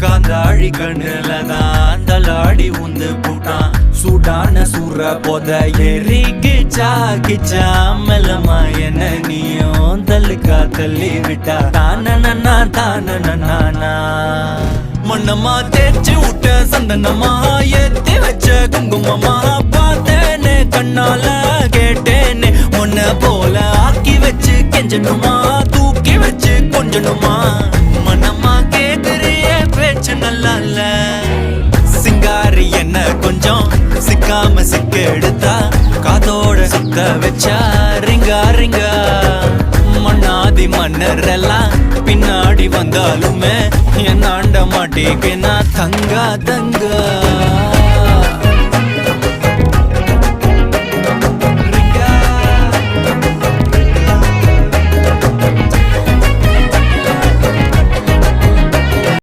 காந்தாழி கண்ணுலதான் தலாடி உந்து போட்டான் சூடான சூற போத ஏறி கிச்சா கிச்சா மெல்லமா என்ன நீயும் தள்ளுக்கா தள்ளி விட்டா தானனா தானனா மண்ணம்மா தேய்ச்சி விட்ட சந்தனமா ஏத்தி வச்ச குங்குமமா பார்த்தேனே கண்ணால கேட்டேனே உன்ன போல ஆக்கி வச்சு கெஞ்சணுமா தூக்கி வச்சு கொஞ்சணுமா மனமா கேக்குறிய பேச்சு நல்லா இல்ல சிங்காரி என்ன கொஞ்சம் சிக்காம சிக்க எடுத்தா காதோட சுத்த வச்சா ரிங்கா ரிங்கா மண்ணாதி மன்னர் எல்லாம் பின்னாடி வந்தாலுமே என் ஆண்ட மாட்டேங்க நான் தங்கா தங்கா